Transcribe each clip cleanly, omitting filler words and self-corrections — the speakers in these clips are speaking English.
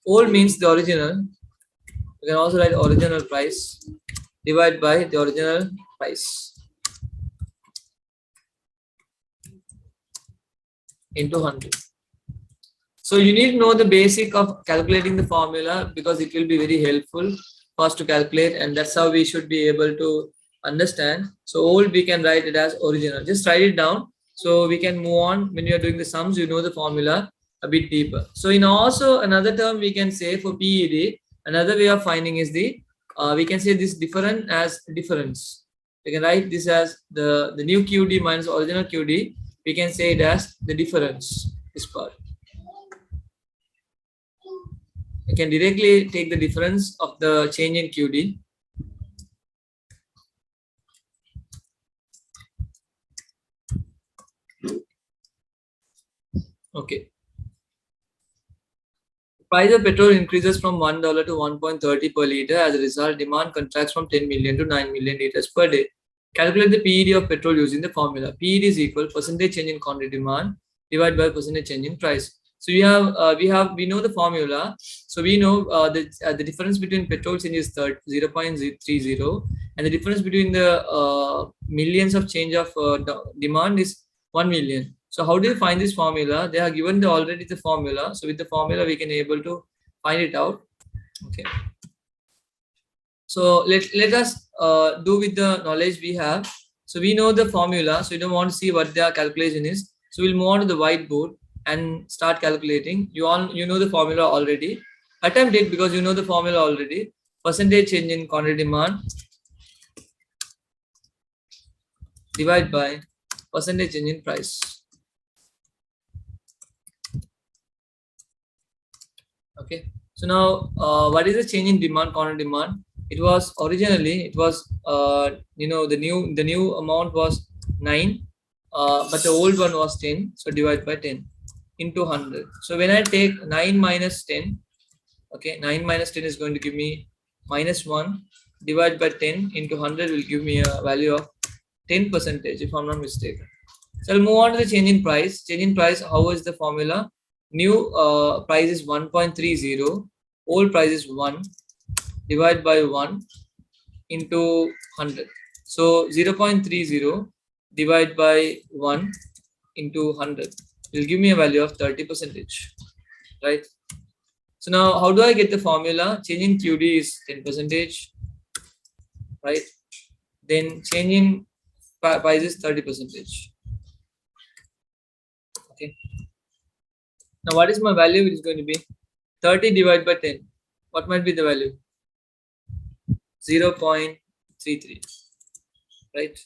Old means the original. You can also write original price divided by the original price into 100. So you need to know the basic of calculating the formula because it will be very helpful for us to calculate, and that's how we should be able to understand. So old we can write it as original. Just write it down so we can move on. When you are doing the sums, you know the formula a bit deeper. So in also another term we can say for PED, another way of finding is the we can say this different as difference. We can write this as the new QD minus original QD. We can say it as the difference. This part. You can directly take the difference of the change in QD. Okay. Price of petrol increases from $1 to 1.30 per liter. As a result, demand contracts from 10 million to 9 million liters per day. Calculate the PED of petrol using the formula. PED is equal percentage change in quantity demand divided by percentage change in price. So we know the formula. So we know the difference between petrol change is 0.30, and the difference between the millions of change of demand is 1 million. So how do you find this formula? They are given already the formula. So with the formula, we can able to find it out. Okay. So let us do with the knowledge we have. So we know the formula. So you don't want to see what the calculation is. So we'll move on to the whiteboard and start calculating. You know the formula already. Attempt it because you know the formula already. Percentage change in quantity demand divided by percentage change in price. Okay. So now what is the change in demand, quantity demand? It was originally the new amount was 9, but the old one was 10. So divide by 10 into 100. So when I take 9 minus 10, okay, 9 minus 10 is going to give me minus 1. Divide by 10 into 100 will give me a value of 10% if I'm not mistaken. So I'll move on to the change in price. Change in price, how is the formula? New price is 1.30, old price is 1, divide by 1 into 100. So 0.30 divide by 1 into 100 will give me a value of 30%, right? So now how do I get the formula? Change in QD is 10%, right? Then change in price is 30%. Okay. Now what is my value? It is going to be 30 divided by 10. What might be the value? 0.33, right?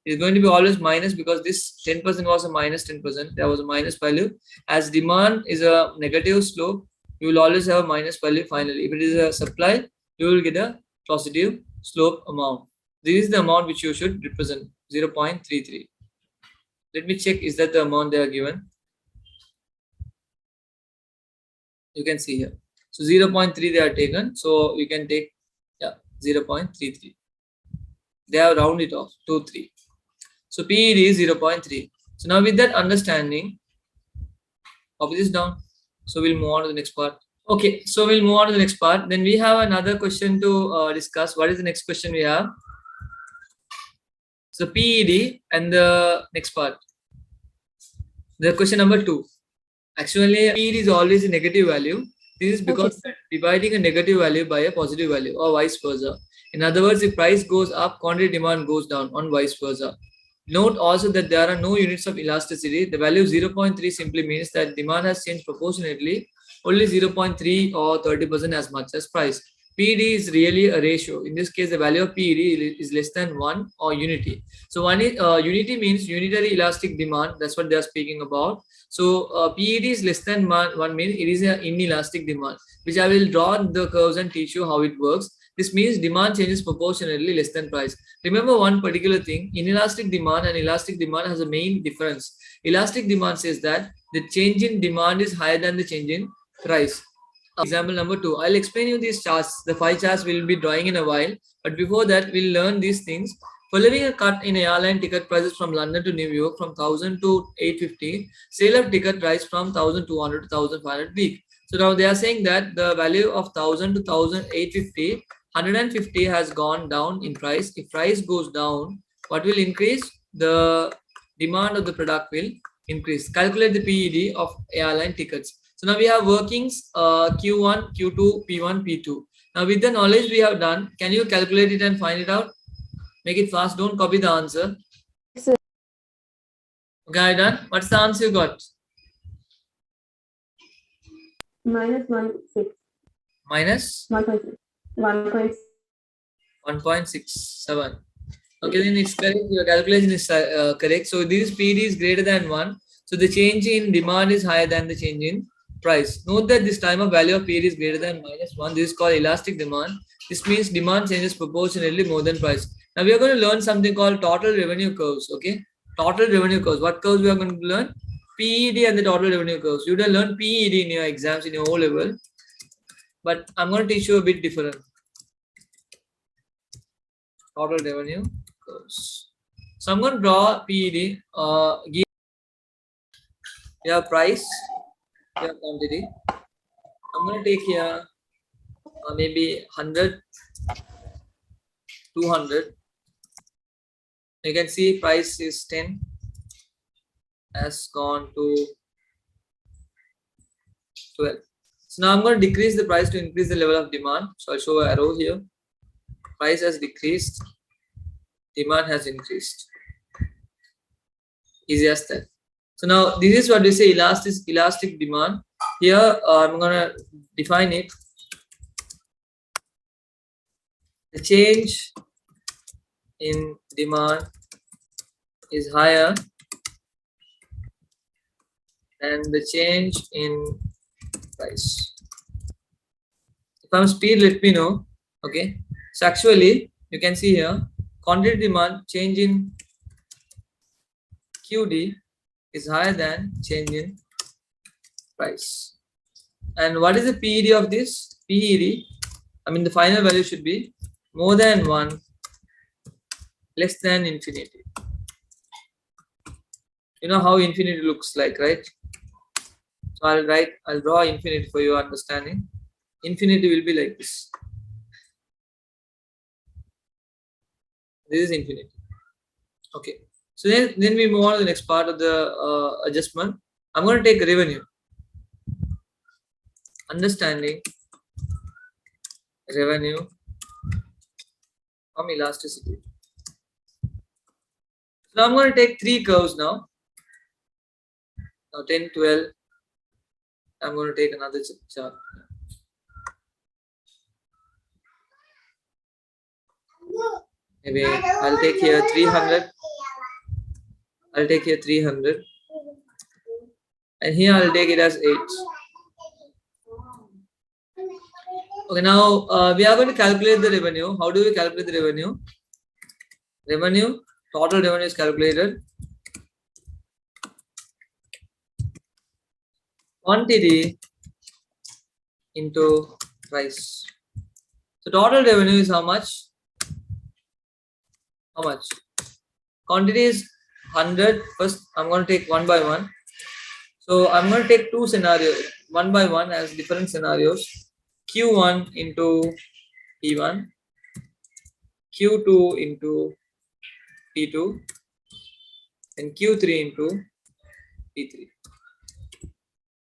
It's going to be always minus because this 10% was a minus 10%. There was a minus value. As demand is a negative slope, you will always have a minus value finally. If it is a supply, you will get a positive slope amount. This is the amount which you should represent, 0.33. Let me check, is that the amount they are given? You can see here. So 0.3 they are taken. So you can take 0.33. They have rounded it off to 3. So PED is 0.3. So now with that understanding, copy this down. So we'll move on to the next part. Okay, so we'll move on to the next part. Then we have another question to discuss. What is the next question we have? So PED and the next part. The question number 2. Actually, PED is always a negative value. This is because dividing a negative value by a positive value or vice versa. In other words, if price goes up, quantity demand goes down, or vice versa. Note also that there are no units of elasticity. The value 0.3 simply means that demand has changed proportionately, only 0.3 or 30% as much as price. PED is really a ratio. In this case, the value of PED is less than 1 or unity. So one is, unity means unitary elastic demand. That's what they are speaking about. So PED is less than 1 means it is an inelastic demand, which I will draw the curves and teach you how it works. This means demand changes proportionally less than price. Remember one particular thing, inelastic demand and elastic demand has a main difference. Elastic demand says that the change in demand is higher than the change in price. Example number 2. I'll explain you these charts. The 5 charts we'll be drawing in a while. But before that, we'll learn these things. Following a cut in airline ticket prices from London to New York from 1000 to 850, sale of ticket rise from 1200 to 1500 week. So now they are saying that the value of 1000 to 1850, 150 has gone down in price. If price goes down, what will increase? The demand of the product will increase. Calculate the PED of airline tickets. So now we have workings Q1, Q2, P1, P2. Now with the knowledge we have done, can you calculate it and find it out? Make it fast. Don't copy the answer. Yes, sir. Okay, done. What's the answer you got? Minus 1.6. Minus 1.6. 1.67. Okay, then it's correct. Your calculation is correct. So this PD is greater than 1. So the change in demand is higher than the change in price. Note that this time of value of PD is greater than -1. This is called elastic demand. This means demand changes proportionately more than price. Now we are going to learn something called total revenue curves. Okay, total revenue curves. What curves we are going to learn? PED and the total revenue curves. You will learn PED in your exams in your O level, but I'm going to teach you a bit different. Total revenue curves. So I'm going to draw PED. Give your price, your quantity. I'm going to take here maybe 100, 200. You can see price is 10, has gone to 12. So now I'm going to decrease the price to increase the level of demand. So I'll show an arrow here. Price has decreased, demand has increased. Easy as that. So now this is what we say elastic demand. Here I'm going to define it. The change in demand is higher than the change in price. If I'm speed, let me know. Okay. So actually, you can see here, quantity demand change in QD is higher than change in price. And what is the PED of this? PED, I mean the final value should be more than 1, less than infinity. You know how infinity looks like, right? So I'll draw infinity for your understanding. Infinity will be like this. This is infinity. Okay. So then we move on to the next part of the adjustment. I'm going to take revenue. Understanding revenue from elasticity. So I'm going to take 3 curves now. Now 10, 12. I'm going to take another chart. Maybe I'll take here 300. I'll take here 300. And here I'll take it as 8. Okay, now we are going to calculate the revenue. How do we calculate the revenue? Revenue, total revenue is calculated. Quantity into price. So total revenue is how much? How much? Quantity is 100. First, I'm going to take one by one. So I'm going to take 2 scenarios, one by one as different scenarios. Q1 into P1, Q2 into P2, and Q3 into P3.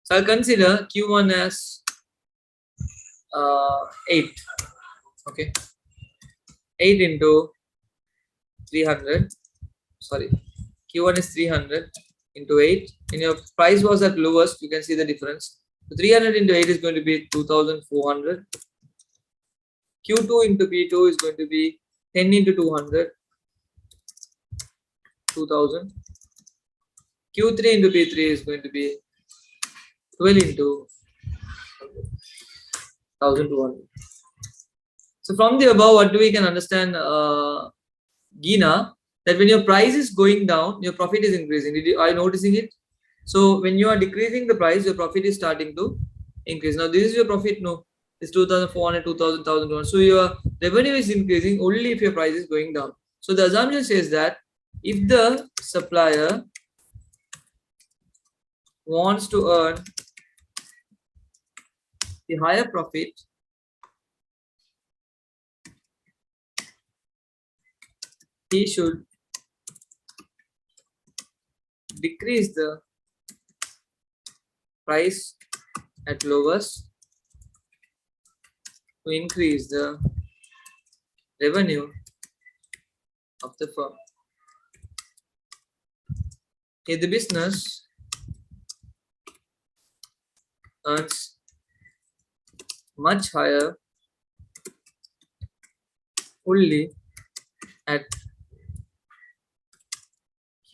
So I'll consider Q1 as 8. Okay, 8 into 300. Sorry, Q1 is 300 into 8. When your price was at lowest, you can see the difference. So 300 into 8 is going to be 2400. Q2 into P2 is going to be 10 into 200, 2000. Q3 into P3 is going to be 12 into 1200. So from the above, what do we can understand, Gina, that when your price is going down, your profit is increasing. Are you noticing it? So when you are decreasing the price, your profit is starting to increase. Now this is your profit. No, it's 2400, 2000, 1200. So your revenue is increasing only if your price is going down. So the assumption says that if the supplier wants to earn the higher profit he should decrease the price at lowest to increase the revenue of the firm. If the business earns much higher fully at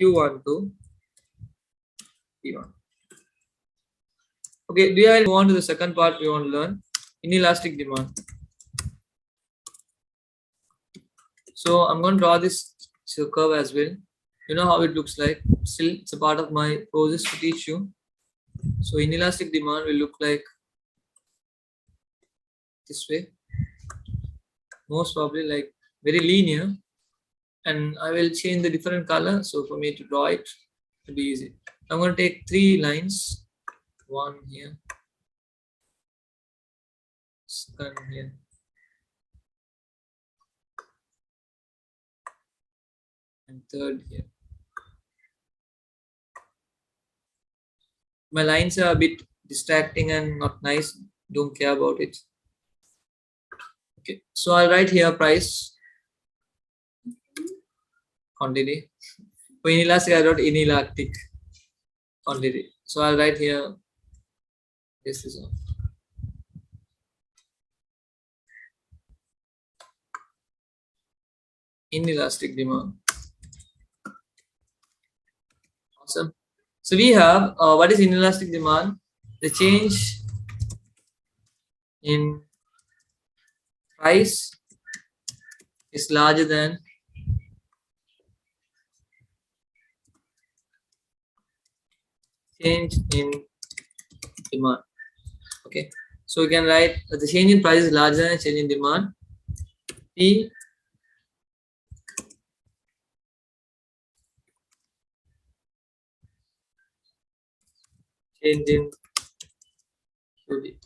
Q1 to P1. Okay, do I move on to the second part we want to learn? Inelastic demand. So I'm going to draw this curve as well. You know how it looks like. Still, it's a part of my process to teach you. So inelastic demand will look like this way. Most probably like very linear. And I will change the different color. So for me to draw it, it'll be easy. I'm going to take 3 lines. One here. Second here. And third here. My lines are a bit distracting and not nice. Don't care about it. Okay, so I'll write here price quantity. For inelastic, I wrote inelastic quantity. So I'll write here this is all. Inelastic demand. Awesome. So we have what is inelastic demand? The change in price is larger than change in demand. Okay, so we can write the change in price is larger than change in demand. P change in QD.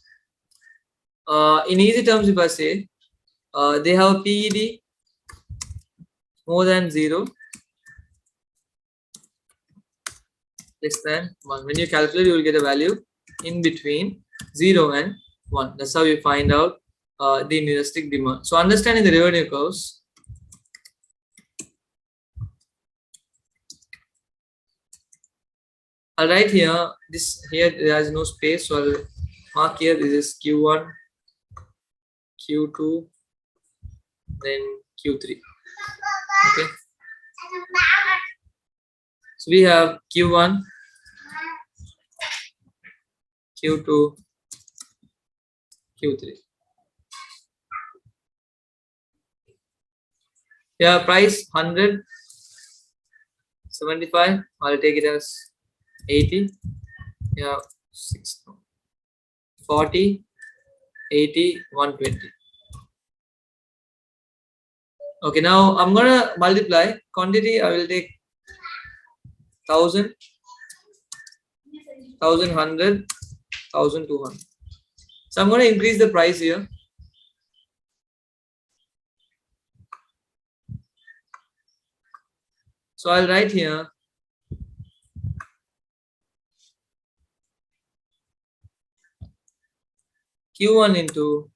In easy terms, if I say they have PED more than 0, less than 1. When you calculate, you will get a value in between 0 and 1. That's how you find out the inelastic demand. So understanding the revenue curves, I'll write here, this here there is no space, so I'll mark here this is Q1, Q2, then Q3. Okay. So we have Q1, Q2, Q3. Yeah, price 100, 75. I'll take it as 80. Yeah, 6, 40, 80, 120. Okay, now I'm gonna multiply quantity. I will take 1000, 1100, 1200. So I'm gonna increase the price here. So I'll write here Q1 into,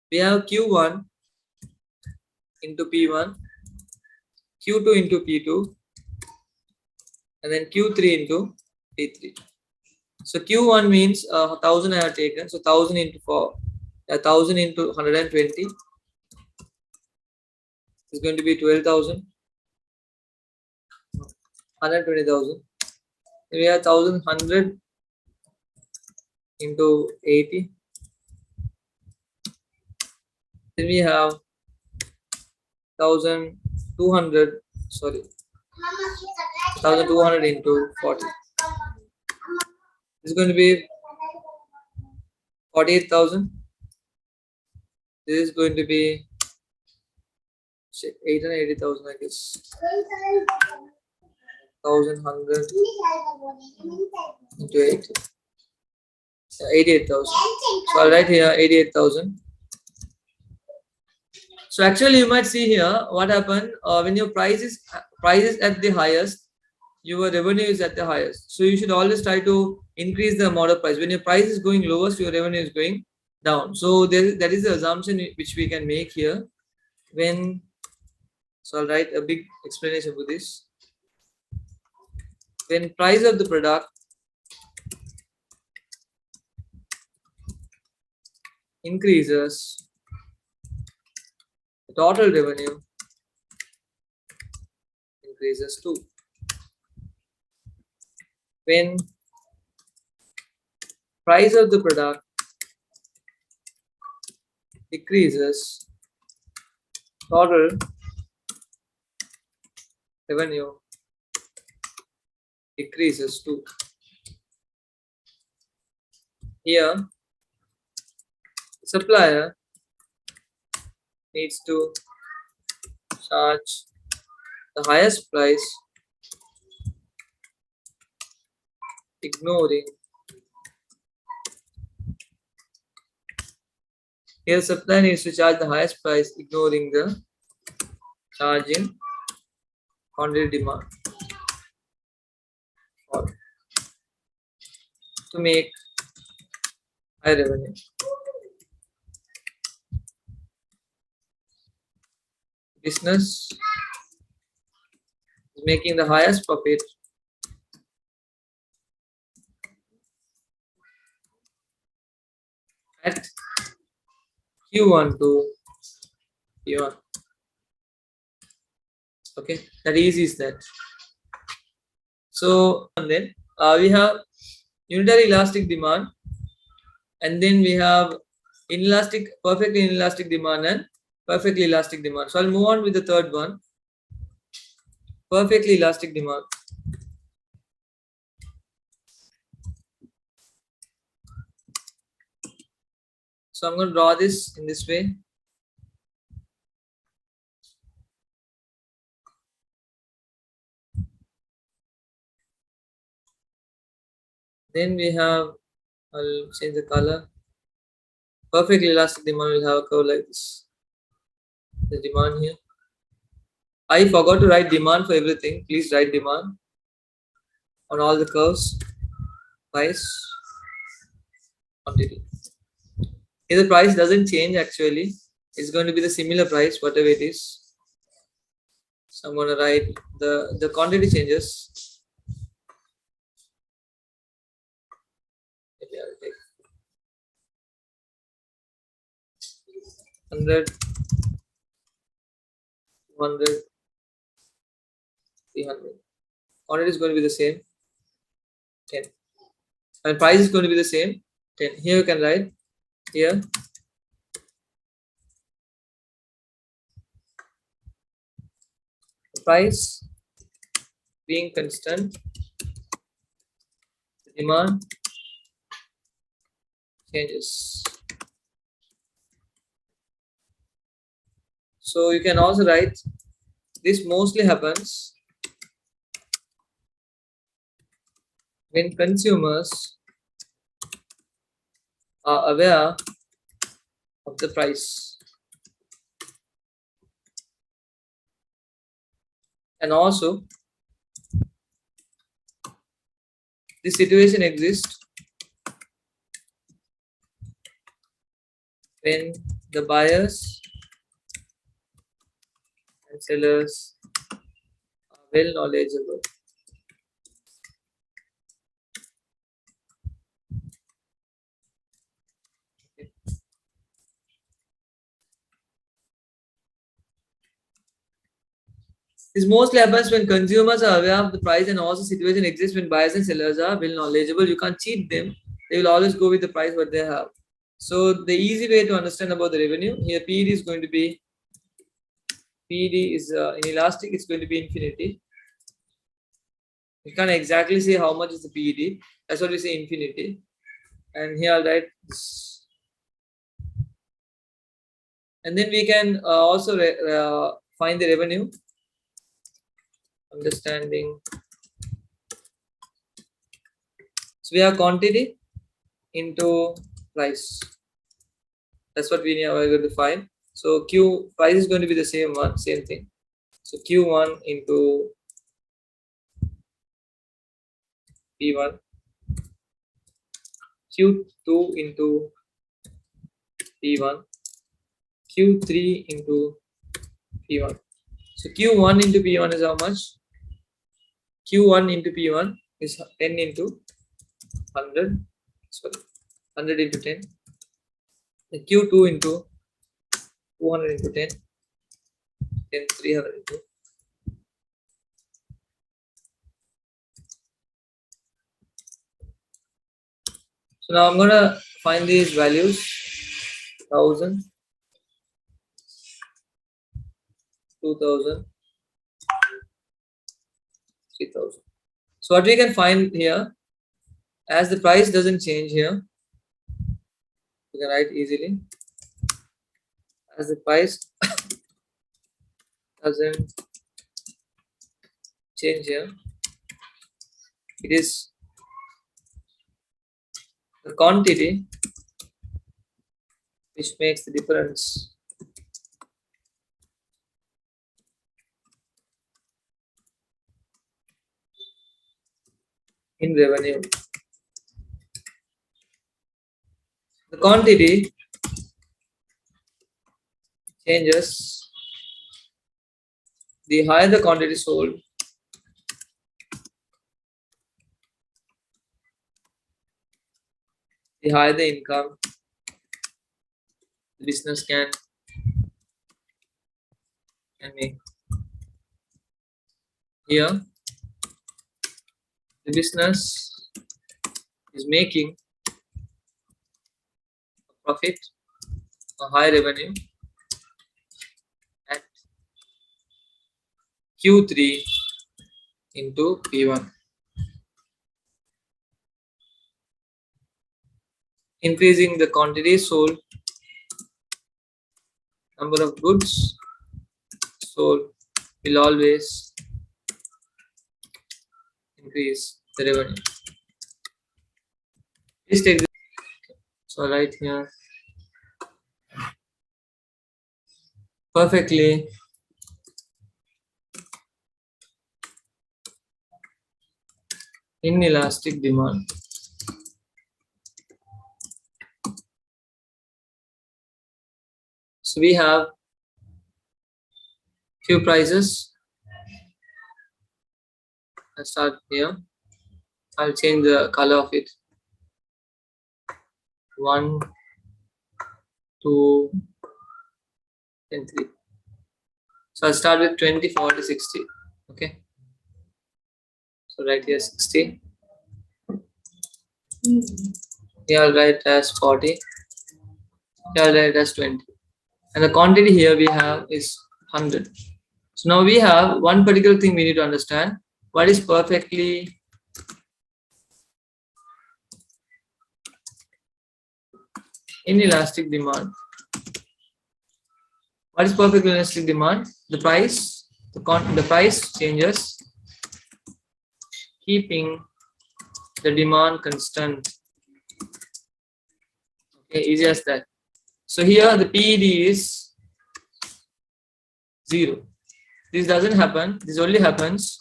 we have Q1 into P1, Q2 into P2, and then Q3 into P3. So Q1 means 1000 I have taken. So 1000 into 4, 1000 into 120 is going to be 12,000, 120,000. We have 1100 into 80. Then we have 1200, sorry, 1200 into 40. This is going to be 48,000. This is going to be 880,000, I guess. 1100 into 80. 88,000. So I'll write here 88,000. So actually you might see here what happened when your price is at the highest, your revenue is at the highest. So you should always try to increase the amount of price. When your price is going lowest, your revenue is going down. So that is the assumption which we can make here. So I'll write a big explanation for this. When price of the product increases, the total revenue increases too. When price of the product decreases, total revenue decreases too. Here, supplier needs to charge the highest price, ignoring. Here, supplier needs to charge the highest price, ignoring the charge in quantity demand to make high revenue. Business is making the highest profit at Q1 to Q1. Okay, that easy is that. So and then we have unitary elastic demand, and then we have perfectly inelastic demand and perfectly elastic demand. So I'll move on with the third one, perfectly elastic demand. So I'm going to draw this in this way. Then we have, I'll change the color. Perfectly elastic demand will have a curve like this. The demand here. I forgot to write demand for everything. Please write demand on all the curves. Price, quantity. If the price doesn't change, actually, it's going to be the similar price, whatever it is. So I'm going to write the quantity changes. Maybe I'll take 100, 200, 300. Quantity is going to be the same, 10. And price is going to be the same, 10. Here you can write here price being constant, the demand changes. So you can also write this mostly happens when consumers are aware of the price, and also this situation exists when the buyers and sellers are well knowledgeable This mostly happens when consumers are aware of the price, and also situation exists when buyers and sellers are well knowledgeable. You can't cheat them. They will always go with the price what they have. So the easy way to understand about the revenue here, PED is going to be, PED is inelastic, it's going to be infinity. You can't exactly say how much is the PED. That's what we say, infinity. And here I'll write this. And then we can also find the revenue. Understanding. So we have quantity, into price. That's what we are going to find. So Q price is going to be the same thing. So Q1 into P1, Q2 into P1, Q3 into P1. So Q1 into P1 is how much? Q1 into P1 is 10 into 100. Sorry, 100 into 10. The Q2 into 200 into 10. Then 300 into. So now I'm gonna find these values: 1000, 2000, 3000. So what we can find here, as the price doesn't change here, you can write easily. As the price doesn't change here, it is the quantity which makes the difference in revenue. The quantity changes the higher the quantity sold, the higher the income the business can make. Here, the business is making a profit, a high revenue at Q3 into P1. Increasing the quantity sold, number of goods sold will always increase the revenue. Please take this. So right here perfectly inelastic demand. So we have few prices. Let's start here. I'll change the color of it. 1, 2, and 3. So I'll start with 20, 40, 60. Okay. So right here 60. Here I'll write as 40. Here I'll write as 20. And the quantity here we have is 100. So now we have one particular thing we need to understand. What is perfectly inelastic demand? What is perfect inelastic demand? The price, the price changes, keeping the demand constant. Okay, easy as that. So here the PED is 0. This doesn't happen. This only happens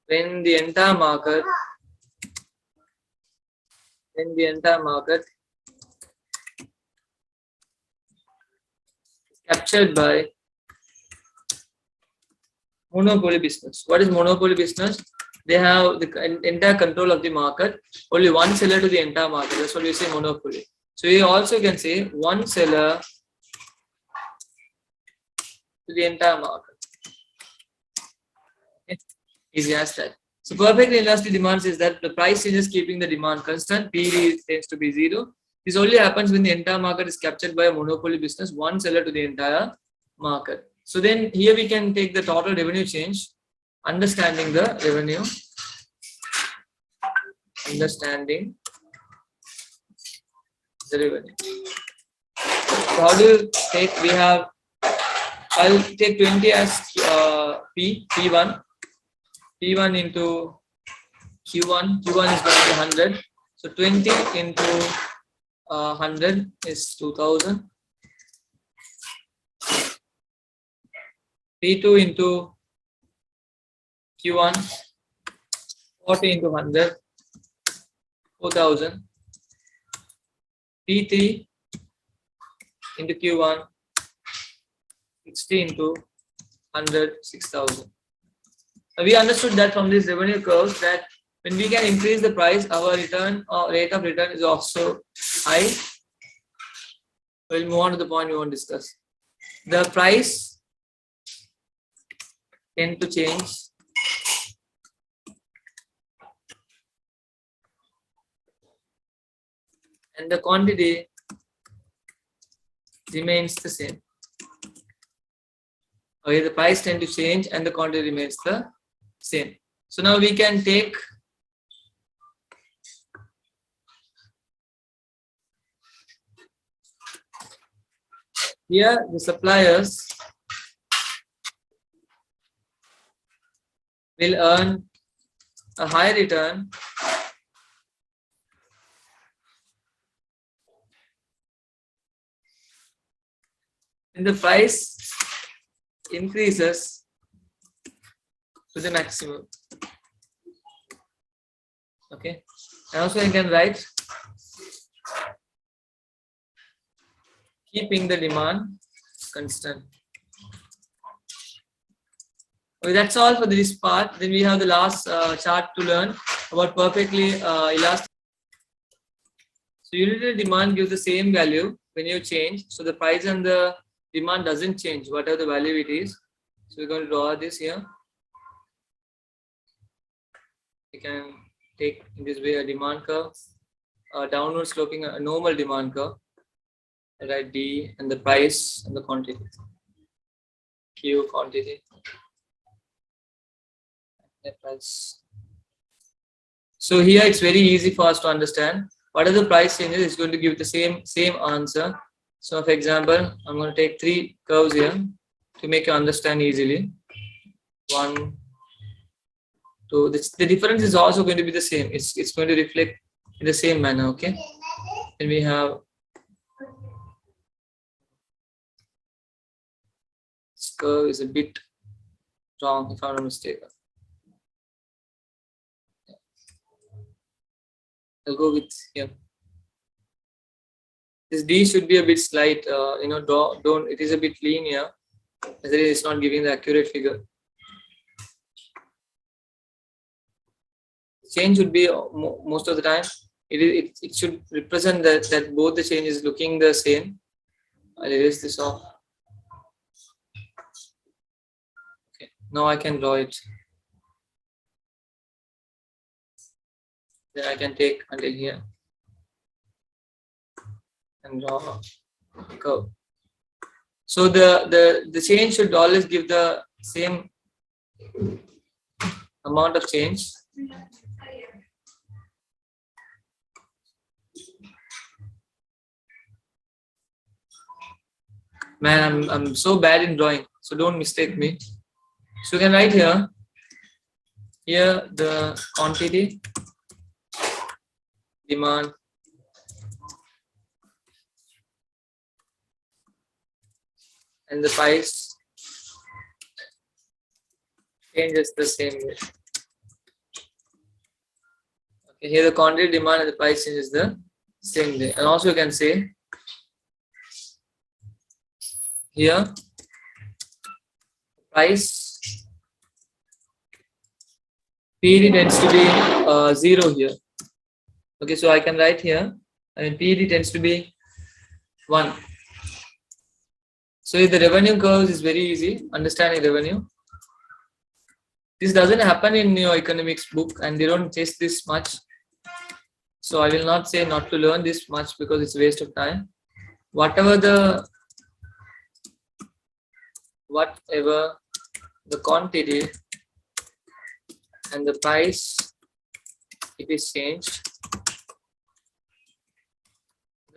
when the entire market captured by monopoly business. What is monopoly business? They have the entire control of the market. Only one seller to the entire market. That's what we say monopoly. So you also can say one seller to the entire market. Okay. Easy as that. So perfect inelastic demand is that the price changes keeping the demand constant. PED tends to be 0. This only happens when the entire market is captured by a monopoly business, one seller to the entire market. So then here we can take the total revenue change, understanding the revenue, understanding the revenue. So how do you take? We have, I'll take 20 as P1 into Q1 is going to be 100. So 20 into 100 is 2000. P2 into Q1, 40 into 100, 4000. P3 into Q1, 60 into 100, 6000. We understood that from these revenue curves that when we can increase the price, our return or rate of return is also high. We'll move on to the point we want to discuss. The price tend to change and the quantity remains the same. Okay, the price tend to change and the quantity remains the same. So now we can take here the suppliers will earn a high return when the price increases to the maximum. Okay, and also I can write keeping the demand constant. Okay, that's all for this part. Then we have the last chart to learn about perfectly elastic. So unitary demand gives the same value when you change. So the price and the demand doesn't change, whatever the value it is. So we're going to draw this here. We can take in this way a demand curve, downward sloping a normal demand curve. Write D and the price and the quantity. Q quantity. Price. So here it's very easy for us to understand. Whatever the price changes, it's going to give the same answer. So for example, I'm going to take 3 curves here to make you understand easily. 1, 2. The difference is also going to be the same. It's going to reflect in the same manner. Okay. Then we have this curve is a bit wrong if I'm not mistaken. I'll go with here. This D should be a bit slight. Don't. It is a bit linear. As it is not giving the accurate figure. Change should be most of the time. It should represent that both the change is looking the same. I'll erase this off. Okay. Now I can draw it. Then I can take until here and draw a curve. So the change should always give the same amount of change. Man, I'm so bad in drawing, so don't mistake me. So you can write here the quantity, demand, and the price changes the same way. Okay, here the quantity, demand, and the price changes the same way. And also you can say here price PED tends to be 0 here. Okay, so I can write here, PED tends to be 1. So if the revenue curves is very easy, understanding revenue. This doesn't happen in your economics book and they don't test this much. So I will not say not to learn this much because it's a waste of time. Whatever the quantity and the price, it is changed.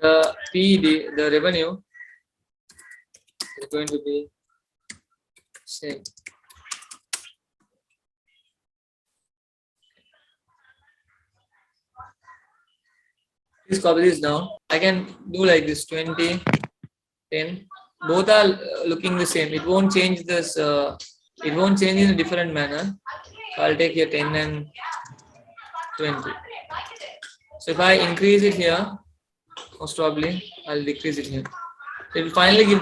The PED, the revenue, is going to be same. Please copy this down. I can do like this 20, 10. Both are looking the same. It won't change this. It won't change in a different manner. So I'll take here 10 and 20. So if I increase it here, most probably I'll decrease it here. So it will finally give the